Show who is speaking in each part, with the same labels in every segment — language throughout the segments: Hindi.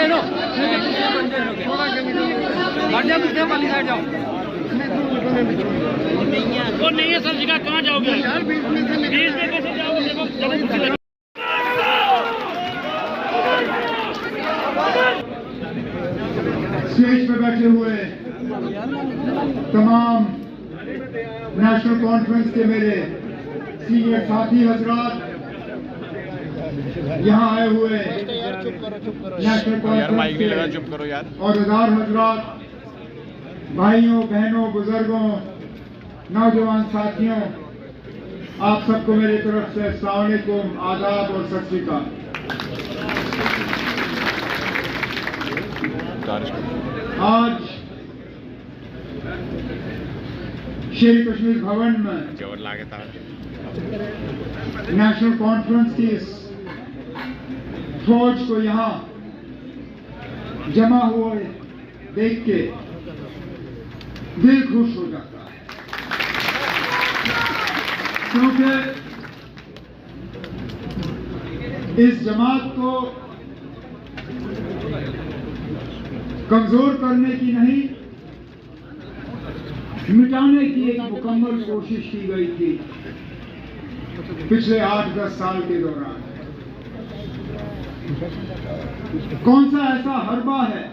Speaker 1: ले लो पीछे वाली साइड जाओ। वो नहीं है सर जगह, कहाँ जाओगे यार? बीच में कैसे जाओगे?
Speaker 2: स्टेज पे बैठे हुए तमाम नेशनल कॉन्फ्रेंस के मेरे सीनियर साथी हजरात, यहाँ आए हुए नेशनल कॉन्फ्रेंस के और हजरात, भाइयों बहनों बुजुर्गों नौजवान साथियों, आप सबको मेरी तरफ से अस्सलाम वालेकुम, आदाब और सत श्री अकाल। आज शेर कश्मीर भवन में नेशनल कॉन्फ्रेंस की इस फौज को यहाँ जमा हुए देख के दिल खुश हो जाता है, क्योंकि इस जमात को कमजोर करने की नहीं, मिटाने की एक मुकम्मल कोशिश की गई थी पिछले 8-10 साल के दौरान। कौन सा ऐसा हरबा है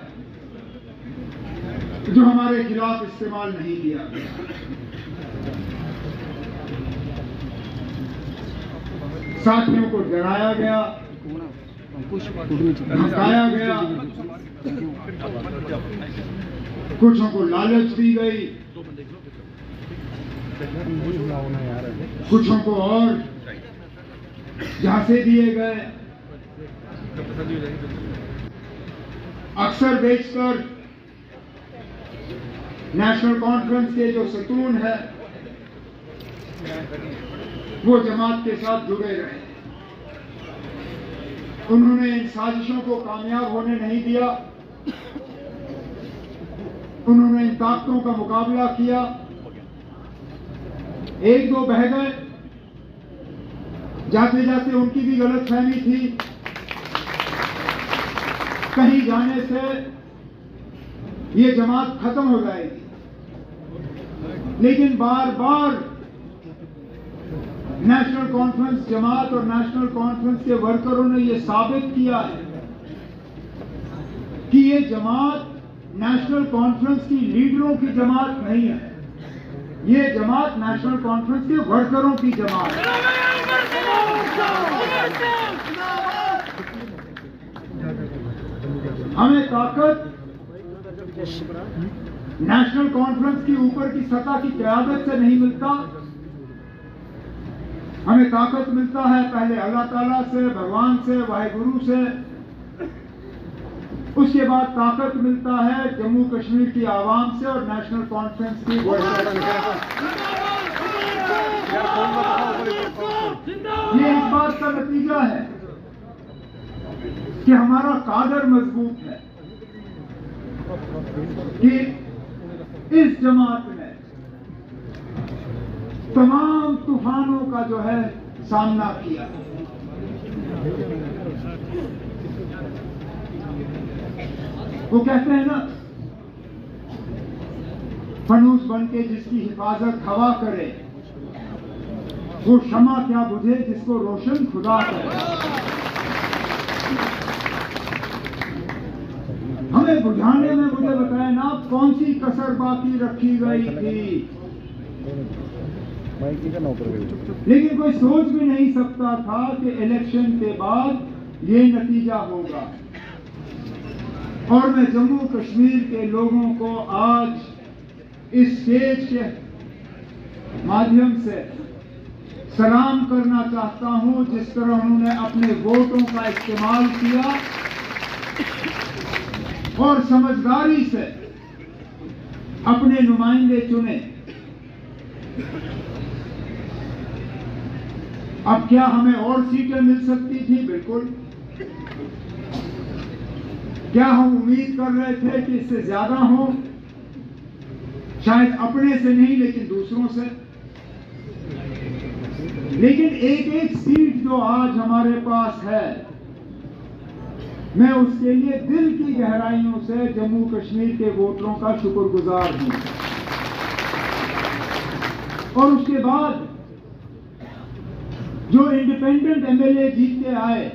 Speaker 2: जो हमारे खिलाफ इस्तेमाल नहीं किया गया? साथियों को डराया गया, धमकाया गया, कुछों को लालच दी गई, कुछों को और झांसे दिए गए, अक्सर बेचकर नेशनल कॉन्फ्रेंस के जो सतून है वो जमात के साथ जुड़े रहे। उन्होंने इन साजिशों को कामयाब होने नहीं दिया, उन्होंने इन ताकतों का मुकाबला किया। एक दो बह गए, जाते जाते उनकी भी गलतफहमी थी, कहीं जाने से ये जमात खत्म हो जाएगी, लेकिन बार बार नेशनल कॉन्फ्रेंस जमात और नेशनल कॉन्फ्रेंस के वर्करों ने ये साबित किया है कि ये जमात नेशनल कॉन्फ्रेंस की लीडरों की जमात नहीं है, ये जमात नेशनल कॉन्फ्रेंस के वर्करों की जमात है। हमें ताकत नेशनल कॉन्फ्रेंस की ऊपर की सतह की क़यादत से नहीं मिलता, हमें ताकत मिलता है पहले अल्लाह ताला से, भगवान से, वाहिगुरु से, उसके बाद ताकत मिलता है जम्मू कश्मीर की आवाम से और नेशनल कॉन्फ्रेंस की। ये इस बात का नतीजा है कि हमारा कादर मजबूत है, कि इस जमात में तमाम तूफानों का जो है सामना किया। वो कहते हैं ना, फनूस बन के जिसकी हिफाजत हवा करे, वो शमा क्या बुझे जिसको रोशन खुदा करे। हमें बुझाने में मुझे बताए ना कौन सी कसर बाकी रखी गई थी, लेकिन कोई सोच भी नहीं सकता था कि इलेक्शन के बाद ये नतीजा होगा। और मैं जम्मू कश्मीर के लोगों को आज इस स्टेज के माध्यम से सलाम करना चाहता हूं, जिस तरह उन्होंने अपने वोटों का इस्तेमाल किया और समझदारी से अपने नुमाइंदे चुने। अब क्या हमें और सीटें मिल सकती थी? बिल्कुल। क्या हम उम्मीद कर रहे थे कि इससे ज्यादा हो? शायद अपने से नहीं लेकिन दूसरों से। लेकिन एक एक सीट जो आज हमारे पास है मैं उसके लिए दिल की गहराइयों से जम्मू कश्मीर के वोटरों का शुक्रगुजार हूं। और उसके बाद जो इंडिपेंडेंट एमएलए जीत के आए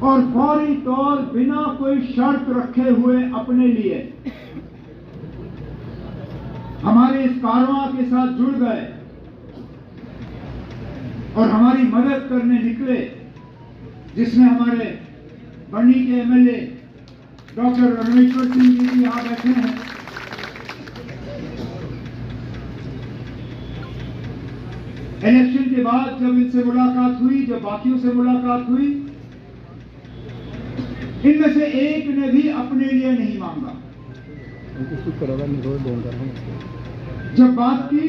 Speaker 2: और फौरी तौर बिना कोई शर्त रखे हुए अपने लिए हमारे इस कारवां के साथ जुड़ गए और हमारी मदद करने निकले, जिसमें हमारे बनी के एमएलए डॉक्टर रणेश्वर सिंह जी भी यहां बैठे हैं। इलेक्शन के बाद जब इनसे मुलाकात हुई, जब बाकियों से मुलाकात हुई, इनमें से एक ने भी अपने लिए नहीं मांगा। जब बात की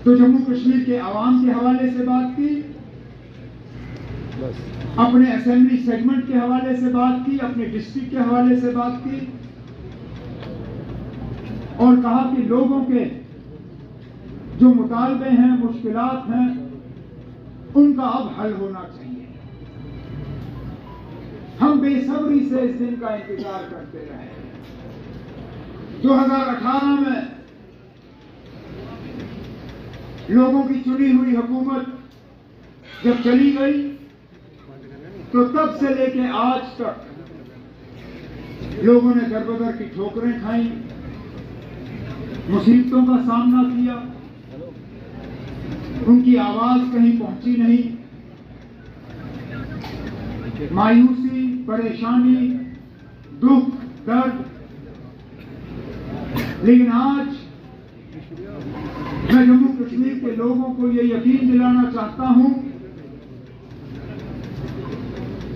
Speaker 2: तो जम्मू कश्मीर के आवाम के हवाले से बात की, अपने असेंबली सेगमेंट के हवाले से बात की, अपने डिस्ट्रिक्ट के हवाले से बात की और कहा कि लोगों के जो मुतालबे हैं, मुश्किलात हैं, उनका अब हल होना चाहिए। हम बेसब्री से इस दिन का इंतजार करते रहे। 2018 में लोगों की चुनी हुई हुकूमत जब चली गई तो तब से लेके आज तक लोगों ने दर-बदर की ठोकरें खाई, मुसीबतों का सामना किया, उनकी आवाज कहीं पहुंची नहीं। मायूसी, परेशानी, दुख, दर्द। लेकिन आज मैं जम्मू कश्मीर के लोगों को यह यकीन दिलाना चाहता हूं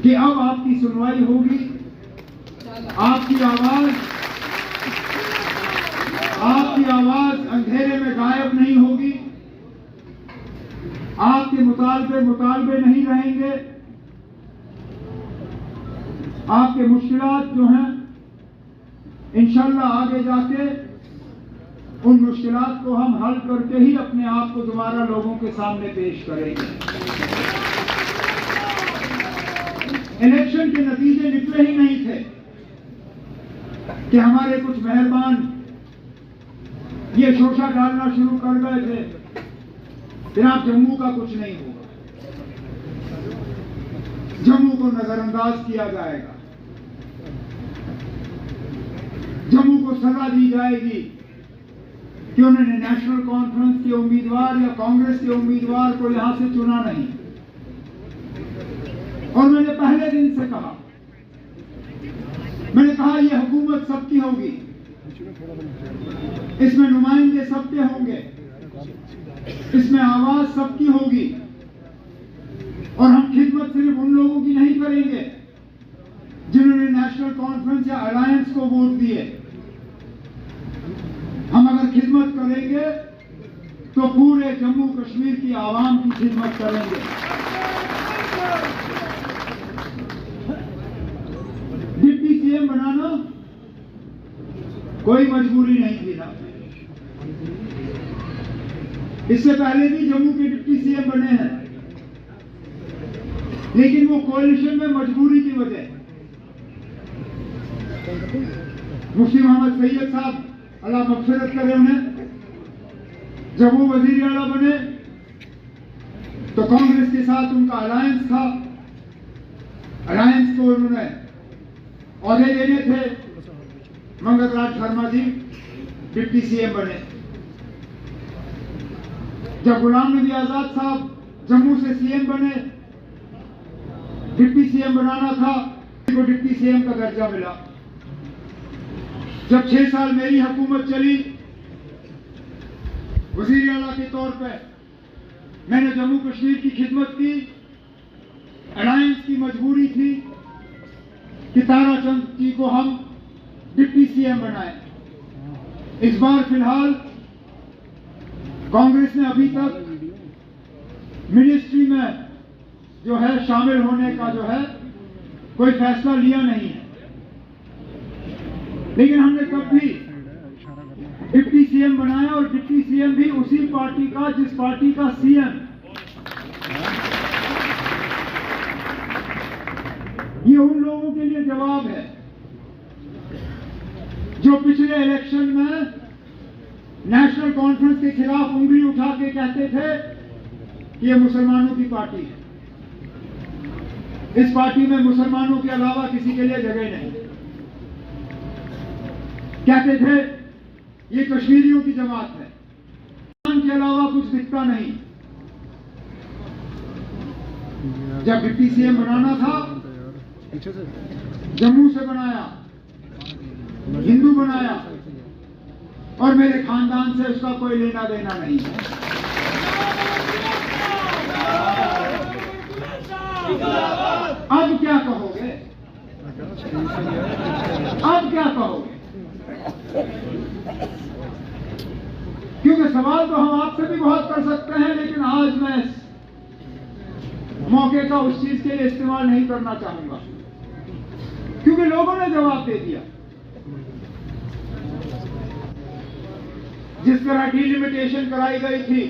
Speaker 2: कि अब आपकी सुनवाई होगी, आपकी आवाज अंधेरे में गायब नहीं होगी, आपके मुतालबे नहीं रहेंगे, आपके मुश्किलात जो हैं इंशाल्लाह आगे जाके उन मुश्किलात को हम हल करके ही अपने आप को दोबारा लोगों के सामने पेश करेंगे। इलेक्शन के नतीजे निकले ही नहीं थे कि हमारे कुछ मेहरबान ये शोषा डालना शुरू कर गए थे कि आप जम्मू का कुछ नहीं होगा, जम्मू को नजरअंदाज किया जाएगा, जम्मू को सजा दी जाएगी कि उन्होंने नेशनल कॉन्फ्रेंस के उम्मीदवार या कांग्रेस के उम्मीदवार को यहां से चुना नहीं। और मैंने पहले दिन से कहा, मैंने कहा यह हुकूमत सबकी होगी, इसमें नुमाइंदे सबके होंगे, इसमें आवाज सबकी होगी और हम खिदमत सिर्फ उन लोगों की नहीं करेंगे जिन्होंने नेशनल कॉन्फ्रेंस या अलायंस को वोट दिए। हम अगर खिदमत करेंगे तो पूरे जम्मू कश्मीर की आवाम की खिदमत करेंगे। डिप्टी सीएम बनाना कोई मजबूरी नहीं थी ना। इससे पहले भी जम्मू के डिप्टी सीएम बने हैं, लेकिन वो कोalition में मजबूरी की वजह। मुफ्ती मोहम्मद सैयद साहब अल्लाह मग़फ़िरत करे उन्हें, जब वो वज़ीर आला बने तो कांग्रेस के साथ उनका अलायंस था, अलायंस को उन्होंने औहदे देने थे। मंगत राज शर्मा जी डिप्टी सीएम बने। जब गुलाम नबी आजाद साहब जम्मू से सीएम बने, डिप्टी सीएम बनाना था, को डिप्टी सीएम का दर्जा मिला। जब 6 साल मेरी हुकूमत चली, वजीर आला के तौर पर मैंने जम्मू कश्मीर की खिदमत की। अलायंस की मजबूरी थी कि ताराचंद जी को हम डिप्टी सीएम बनाए। इस बार फिलहाल कांग्रेस ने अभी तक मिनिस्ट्री में जो है शामिल होने का जो है कोई फैसला लिया नहीं है, लेकिन हमने तब भी डिप्टी सीएम बनाया और डिप्टी सीएम भी उसी पार्टी का जिस पार्टी का सीएम ये उन लोगों के लिए जवाब है जो पिछले इलेक्शन में नेशनल कॉन्फ्रेंस के खिलाफ उंगली उठा के कहते थे कि ये मुसलमानों की पार्टी है, इस पार्टी में मुसलमानों के अलावा किसी के लिए जगह नहीं। कहते थे ये कश्मीरियों की जमात है, के अलावा कुछ दिखता नहीं। जब डिप्टी सीएम बनाना था, जम्मू से बनाया, हिंदू बनाया, और मेरे खानदान से उसका कोई लेना देना नहीं है। अब क्या कहोगे? अब क्या कहोगे? क्योंकि सवाल तो हम आपसे भी बहुत कर सकते हैं, लेकिन आज मैं इस मौके का उस चीज के लिए इस्तेमाल नहीं करना चाहूंगा, क्योंकि लोगों ने जवाब दे दिया। जिस तरह डिलिमिटेशन कराई गई थी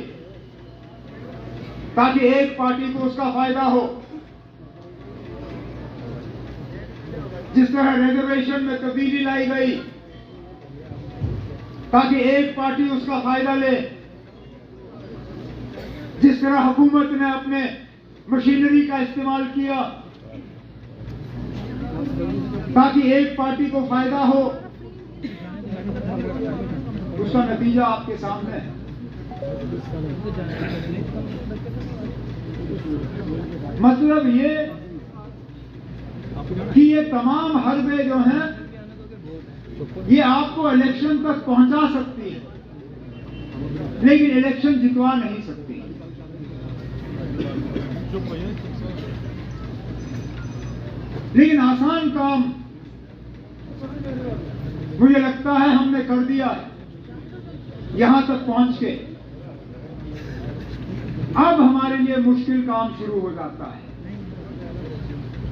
Speaker 2: ताकि एक पार्टी को उसका फायदा हो, जिस तरह रिजर्वेशन में तब्दीली लाई गई ताकि एक पार्टी उसका फायदा ले, जिस तरह हुकूमत ने अपने मशीनरी का इस्तेमाल किया ताकि एक पार्टी को फायदा हो, उसका नतीजा आपके सामने है। मतलब ये कि ये तमाम हरबे जो हैं ये आपको इलेक्शन तक पहुंचा सकती है, लेकिन इलेक्शन जितवा नहीं सकती। लेकिन आसान काम मुझे लगता है हमने कर दिया है यहां तक पहुंच के। अब हमारे लिए मुश्किल काम शुरू हो जाता है,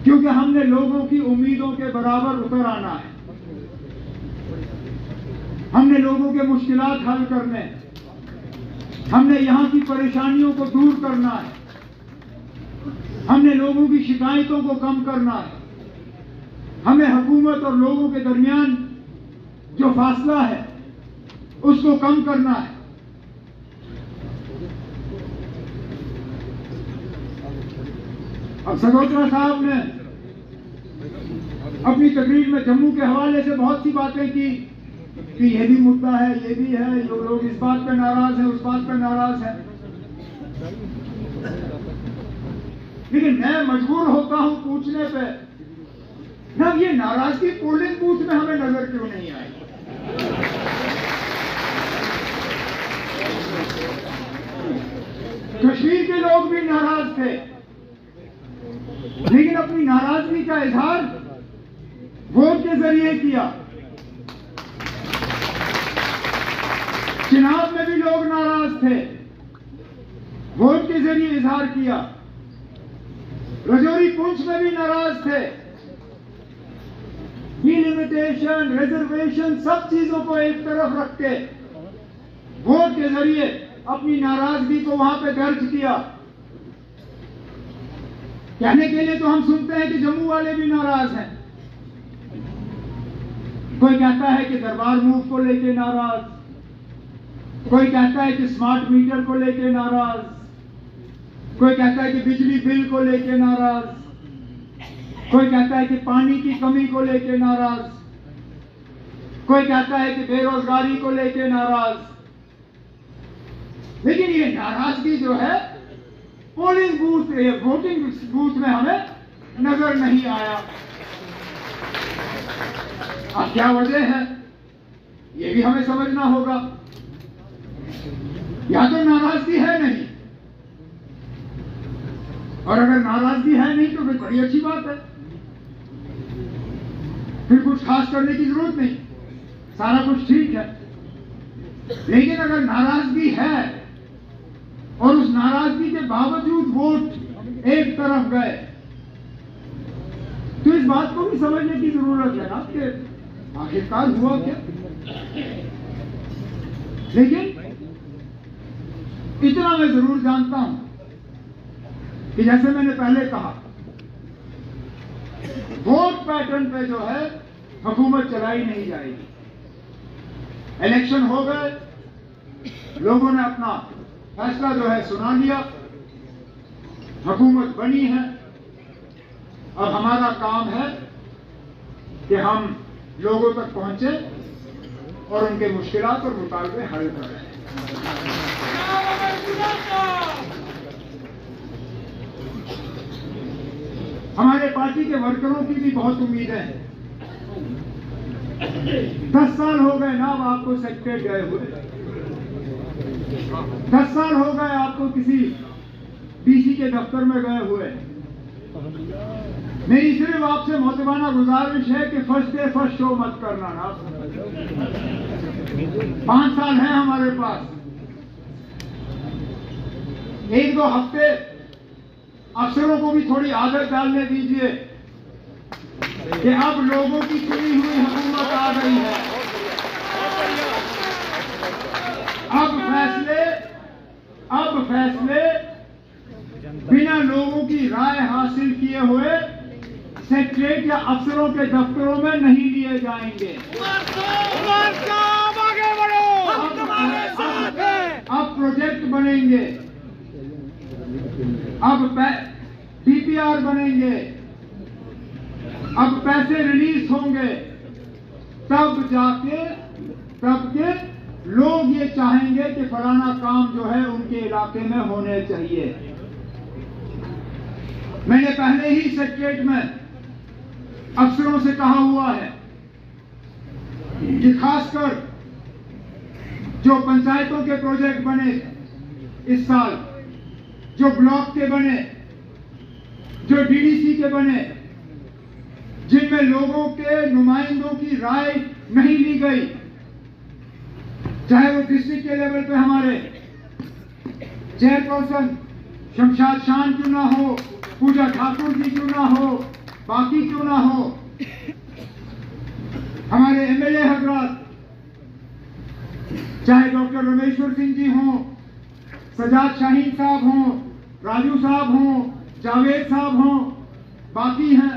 Speaker 2: क्योंकि हमने लोगों की उम्मीदों के बराबर उतर आना है। हमने लोगों के मुश्किलात हल करने हैं, हमने यहां की परेशानियों को दूर करना है, हमने लोगों की शिकायतों को कम करना है, हमें हुकूमत और लोगों के दरमियान जो फासला है उसको कम करना है। अब सगोत्रा साहब ने अपनी तकरीर में जम्मू के हवाले से बहुत सी बातें की कि ये भी मुद्दा है, ये भी है, जो लोग इस बात पर नाराज हैं, उस बात पर नाराज हैं। लेकिन मैं मजबूर होता हूं पूछने पे, ना ये नाराजगी पोलिंग बूथ में हमें नजर क्यों नहीं आई? कश्मीर के लोग भी नाराज थे, लेकिन अपनी नाराजगी का इजहार वोट के जरिए किया। चुनाव में भी लोग नाराज थे, वोट के जरिए इजहार किया। रजौरी पुंछ में भी नाराज थे, डिलिमिटेशन, रिजर्वेशन, सब चीजों को एक तरफ रख के वोट के जरिए अपनी नाराजगी को वहां पे दर्ज किया। कहने के लिए तो हम सुनते हैं कि जम्मू वाले भी नाराज हैं। कोई कहता है कि दरबार मूव को लेके नाराज, कोई कहता है कि स्मार्ट मीटर को लेके नाराज, कोई कहता है कि बिजली बिल को लेके नाराज, कोई कहता है कि पानी की कमी को लेके नाराज, कोई कहता है कि बेरोजगारी को लेके नाराज। लेकिन ये नाराजगी जो है पोलिंग बूथ, वोटिंग बूथ में हमें नजर नहीं आया। अब क्या वजह है ये भी हमें समझना होगा। या तो नाराजगी है नहीं, और अगर नाराजगी है नहीं तो फिर बड़ी अच्छी बात है, फिर कुछ खास करने की जरूरत नहीं, सारा कुछ ठीक है। लेकिन अगर नाराजगी है और उस नाराजगी के बावजूद वोट एक तरफ गए, तो इस बात को भी समझने की जरूरत है ना कि आखिरकार हुआ क्या। लेकिन इतना मैं जरूर जानता हूं कि जैसे मैंने पहले कहा वोट पैटर्न पे जो है हुकूमत चलाई नहीं जाएगी। इलेक्शन हो गए, लोगों ने अपना फैसला जो है सुना लिया, हुकूमत बनी है। अब हमारा काम है कि हम लोगों तक पहुंचे और उनके मुश्किलात और मुतालबे हल करें। हमारे पार्टी के वर्करों की भी बहुत उम्मीदें हैं। 10 साल हो गए ना अब आपको सेक्रेटरीट गए हुए, 10 साल हो गए आपको किसी डीसी के दफ्तर में गए हुए। मेरी सिर्फ आपसे मोहतबाना गुजारिश है कि फर्स्ट डे फर्स्ट शो मत करना ना। 5 साल हैं हमारे पास, 1-2 हफ्ते अफसरों को भी थोड़ी आदत डालने दीजिए कि अब लोगों की चुनी हुई हुकूमत आ गई है। अब फैसले बिना लोगों की राय हासिल किए हुए सेक्रेटरीट या अफसरों के दफ्तरों में नहीं लिए जाएंगे।
Speaker 1: आगे बढ़ो, हम तुम्हारे साथ हैं।
Speaker 2: अब प्रोजेक्ट बनेंगे, अब डीपीआर बनेंगे, अब पैसे रिलीज होंगे, तब के लोग ये चाहेंगे कि फलाना काम जो है उनके इलाके में होने चाहिए। मैंने पहले ही सेक्रेटरीट में अफसरों से कहा हुआ है कि खासकर जो पंचायतों के प्रोजेक्ट बने इस साल, जो ब्लॉक के बने, जो डीडीसी के बने, जिनमें लोगों के नुमाइंदों की राय नहीं ली गई, चाहे वो डिस्ट्रिक्ट के लेवल पे हमारे चेयरपर्सन शमशाद शान क्यों ना हो, पूजा ठाकुर जी क्यों ना हो, बाकी क्यों ना हो, हमारे एमएलए हजरात, चाहे डॉक्टर रमेश्वर सिंह जी हों, सजाद शाहीन साहब हों, राजू साहब हों, जावेद साहब हों, बाकी हैं।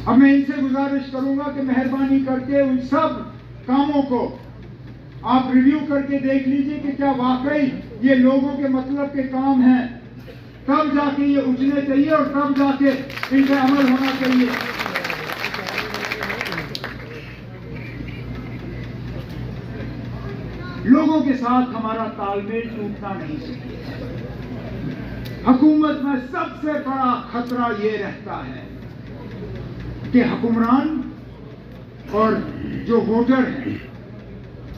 Speaker 2: अब मैं इनसे गुजारिश करूंगा कि मेहरबानी करके उन सब कामों को आप रिव्यू करके देख लीजिए कि क्या वाकई ये लोगों के मतलब के काम हैं, तब जाके ये उठने चाहिए और तब जाके इन पर अमल होना चाहिए। लोगों के साथ हमारा तालमेल टूटना नहीं चाहिए। हुकूमत में सबसे बड़ा खतरा ये रहता है कि हुक्मरान और जो वोटर हैं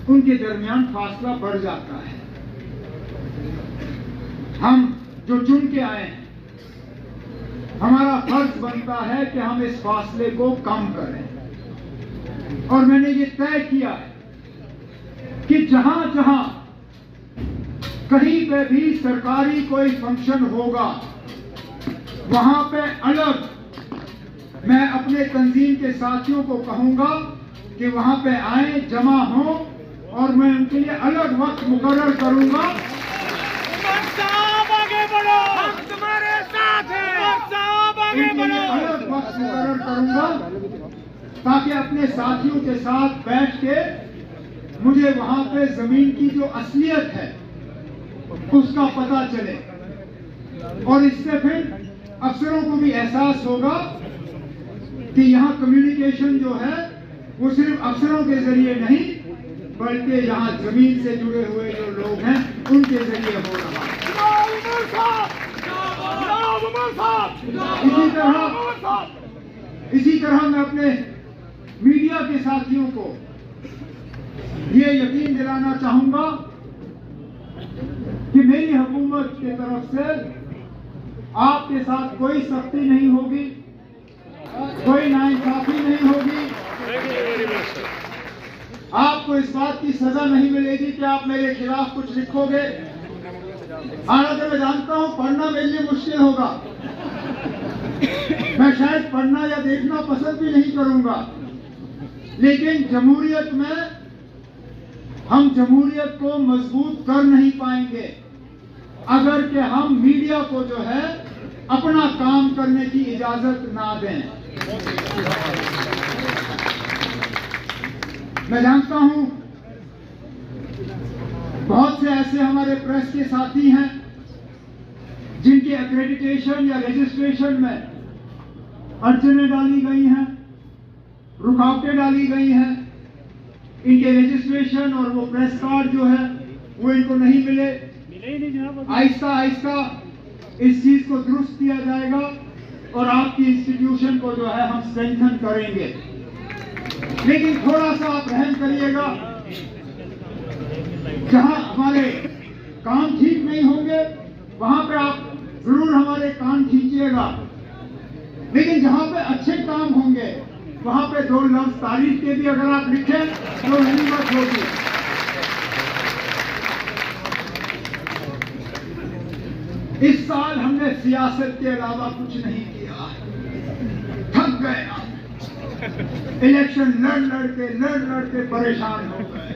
Speaker 2: उनके दरमियान फासला बढ़ जाता है। हम जो चुन के आए हैं, हमारा फर्ज बनता है कि हम इस फासले को कम करें। और मैंने ये तय किया है कि जहां जहां कहीं पे भी सरकारी कोई फंक्शन होगा, वहां पे अलग मैं अपने तंजीम के साथियों को कहूंगा कि वहां पे आए, जमा हो, और मैं उनके लिए अलग वक्त मुकर्रर करूंगा।
Speaker 1: आगे बढ़ो, हम तुम्हारे साथ हैं। आगे बढ़ो,
Speaker 2: अलग वक्त मुकर्रर करूंगा ताकि अपने साथियों के साथ बैठ के मुझे वहां पे जमीन की जो असलियत है उसका पता चले, और इससे फिर अफसरों को भी एहसास होगा कि यहाँ कम्युनिकेशन जो है वो सिर्फ अफसरों के जरिए नहीं, बल्कि यहाँ जमीन से जुड़े हुए जो लोग हैं उनके जरिए हो रहा है। इसी तरह मैं अपने मीडिया के साथियों को ये यकीन दिलाना चाहूंगा कि मेरी हुकूमत की तरफ से आपके साथ कोई सख्ती नहीं होगी, कोई नाइंसाफी नहीं होगी। आपको इस बात की सजा नहीं मिलेगी कि आप मेरे खिलाफ कुछ लिखोगे। हालांकि मैं जानता हूं पढ़ना मेरे लिए मुश्किल होगा, मैं शायद पढ़ना या देखना पसंद भी नहीं करूंगा, लेकिन जमहूरियत में हम जमहूरियत को मजबूत कर नहीं पाएंगे अगर कि हम मीडिया को जो है अपना काम करने की इजाजत ना दें। मैं जानता हूं बहुत से ऐसे हमारे प्रेस के साथी हैं जिनके एक्रेडिटेशन या रजिस्ट्रेशन में अड़चनें डाली गई हैं, रुकावटें डाली गई हैं। इनके रजिस्ट्रेशन और वो प्रेस कार्ड जो है वो इनको नहीं मिले
Speaker 1: ही नहीं जनाब।
Speaker 2: आहिस्ता आहिस्ता इस चीज को दुरुस्त किया जाएगा और आपकी इंस्टीट्यूशन को जो है हम स्ट्रेंथन करेंगे। लेकिन थोड़ा सा आप रहम करिएगा, जहां हमारे काम ठीक नहीं होंगे वहां पे आप जरूर हमारे कान खींचिएगा, लेकिन जहां पे अच्छे काम होंगे वहां पे दो लफ्ज तारीफ के भी अगर आप लिखें तो गनीमत होगी। इस साल हमने सियासत के अलावा कुछ नहीं किया, थक गए हम। इलेक्शन लड़ के परेशान हो गए।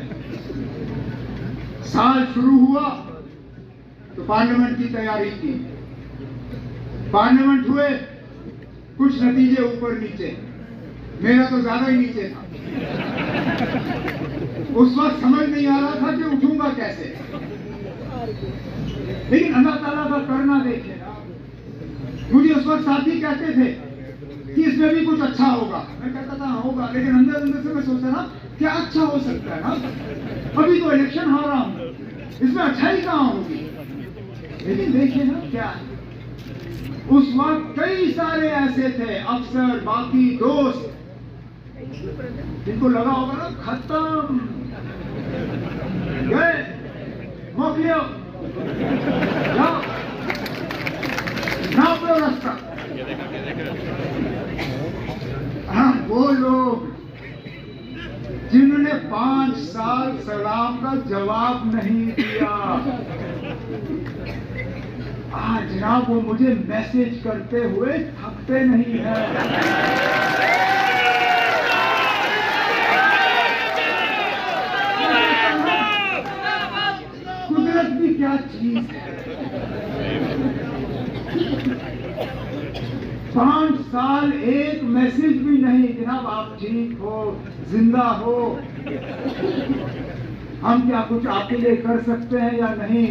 Speaker 2: साल शुरू हुआ तो पार्लियामेंट की तैयारी की, पार्लियामेंट हुए, कुछ नतीजे ऊपर नीचे, मेरा तो ज्यादा ही नीचे था। उस वक्त समझ नहीं आ रहा था कि उठूंगा कैसे, लेकिन अल्लाह ताला का करना देखे। मुझे उस वक्त साथी कहते थे कि इसमें भी कुछ अच्छा होगा, मैं कहता था होगा, लेकिन अंदर अंदर से मैं सोचता ना क्या अच्छा हो सकता है ना, अभी तो इलेक्शन हारा हूं, इसमें अच्छाई कहां होगी। लेकिन देखिए ना क्या है, उस वक्त कई सारे ऐसे थे अफसर, बाकी दोस्त, जिनको लगा होगा ना खत्म गए, मोकलियो जाओ नाप लो रास्ता। हाँ, वो लोग जिन्होंने 5 साल सलाम का जवाब नहीं दिया, आज जनाब वो मुझे मैसेज करते हुए थकते नहीं है। कुदरत भी क्या चीज है। 5 साल एक मैसेज भी नहीं, जनाब आप ठीक हो, जिंदा हो, हम क्या कुछ आपके लिए कर सकते हैं या नहीं।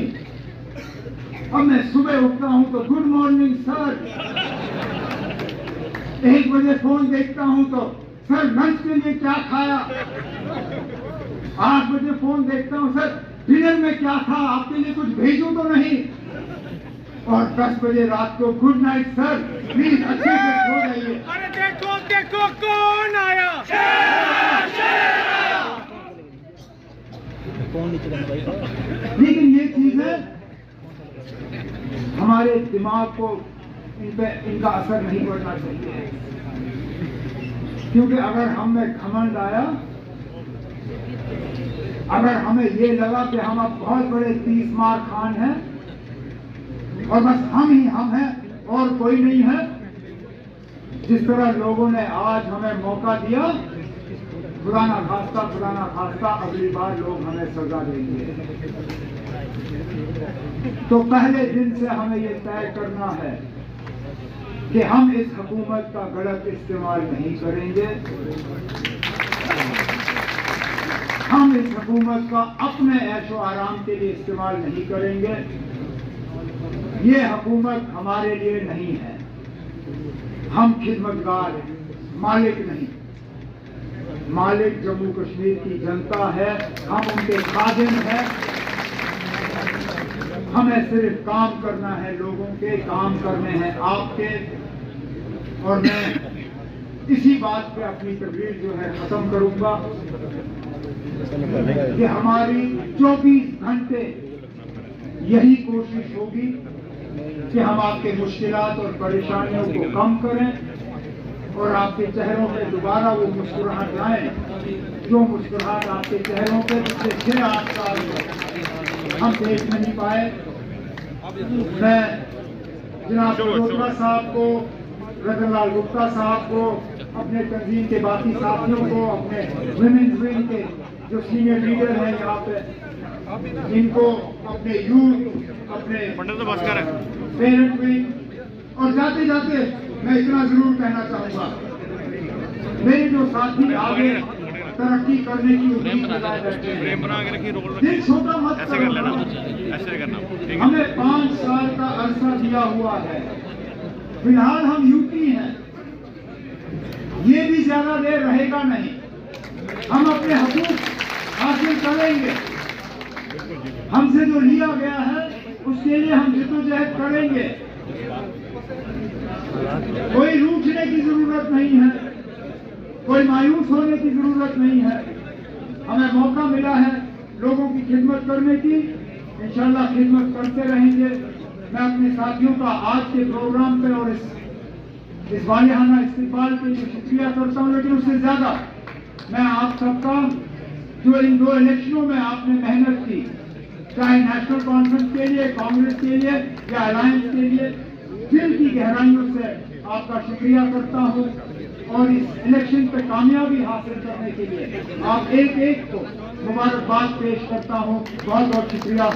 Speaker 2: अब मैं सुबह उठता हूं तो गुड मॉर्निंग सर, 1 बजे फोन देखता हूं तो सर लंच के लिए क्या खाया, 8 बजे फोन देखता हूं सर डिनर में क्या था, आपके लिए कुछ भेजूं तो नहीं, और 10 बजे रात को गुड नाइट सर, प्लीज अच्छे से सो जाइए।
Speaker 1: अरे देखो देखो कौन आया,
Speaker 2: लेकिन ये चीजें हमारे दिमाग को इनका असर नहीं पड़ना चाहिए, क्योंकि अगर हम में घमंड आया, अगर हमें ये लगा कि हम अब बहुत बड़े 30 मार खान हैं और बस हम ही हम हैं और कोई नहीं है, जिस तरह लोगों ने आज हमें मौका दिया, खुदा ना खास्ता अगली बार लोग हमें सजा देंगे। तो पहले दिन से हमें ये तय करना है कि हम इस हुकूमत का गलत इस्तेमाल नहीं करेंगे, हम इस हुकूमत का अपने ऐशो आराम के लिए इस्तेमाल नहीं करेंगे। ये हुकूमत हमारे लिए नहीं है, हम खिदमतगार हैं, मालिक नहीं। मालिक जम्मू कश्मीर की जनता है, हम उनके खादिम हैं। हमें सिर्फ काम करना है, लोगों के काम करने हैं आपके। और मैं इसी बात पे अपनी तकरीर जो है खत्म करूंगा कि हमारी 24 घंटे यही कोशिश होगी कि हम आपके मुश्किलात और परेशानियों को कम करें और आपके चेहरों पे दोबारा वो मुस्कुराहट आए, जो मुस्कुराहट आपके चेहरों पे पिछले 6-8 साल हम देख नहीं पाए। मैं जनाब चौधरी साहब को, रतन लाल गुप्ता साहब को, अपने तंजीम के बाकी साथियों को, अपने विमेंस विंग के जो सीनियर लीडर हैं यहाँ पे, इनको, अपने यूथ, अपने पेरेंट विंग और जाते जाते मैं इतना जरूर कहना चाहूंगा, मेरे जो साथी आगे तरक्की करने की उम्मीद लगाए बैठे हैं, दिल छोटा मत
Speaker 3: ऐसे कर लेना,
Speaker 2: करो।
Speaker 3: ऐसे करना, ठीक है।
Speaker 2: हमें 5 साल का अरसा दिया हुआ है, फिलहाल हम यूपी हैं, ये भी ज्यादा देर रहेगा नहीं। हम अपने हकूक हासिल करेंगे, हमसे जो लिया गया है उसके लिए हम जिद्दोजहद करेंगे। कोई रूठने की जरूरत नहीं है, कोई मायूस होने की जरूरत नहीं है। हमें मौका मिला है लोगों की खिदमत करने की, इंशाल्लाह खिदमत करते रहेंगे। मैं अपने साथियों का आज के प्रोग्राम पे और इस वालिहाना इस्तेमाल के लिए शुक्रिया करता हूं, लेकिन उससे ज्यादा मैं आप सबका जो इन 2 इलेक्शनों में आपने मेहनत की, चाहे नेशनल कॉन्फ्रेंस के लिए, कांग्रेस के लिए या अलायंस के लिए, दिल की गहराइयों से आपका शुक्रिया करता हूं। और इस इलेक्शन पे कामयाबी हासिल करने के लिए आप एक एक को मुबारकबाद पेश करता हूं। बहुत बहुत शुक्रिया।